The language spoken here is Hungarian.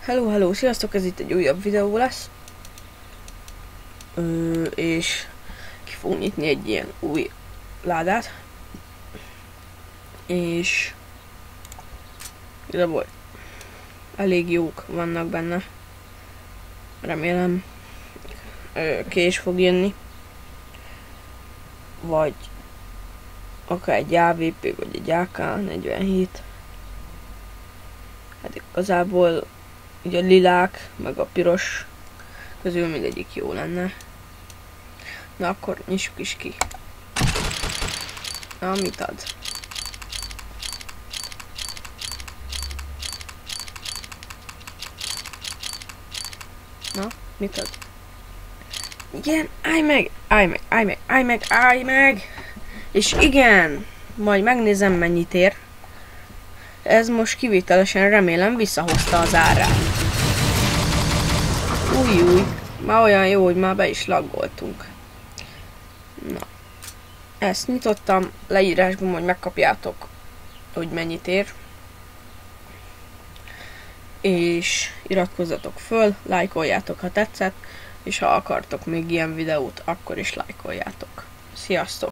Hello, sziasztok, ez itt egy újabb videó lesz. És ki fogunk nyitni egy ilyen új ládát. És igazából elég jók vannak benne. Remélem ki is fog jönni. Vagy akár egy AVP, vagy egy AK-47. Hát igazából ugye a lilák, meg a piros közül mindegyik jó lenne. Na akkor nyissuk is ki. Na, mit ad? Na, mit ad? Igen, állj meg! És igen, majd megnézem mennyit ér. Ez most kivételesen remélem visszahozta az árát. Új, már olyan jó, hogy már be is laggoltunk. Na, ezt nyitottam, leírásban majd megkapjátok, hogy mennyit ér. És iratkozzatok föl, lájkoljátok, ha tetszett, és ha akartok még ilyen videót, akkor is lájkoljátok. Sziasztok!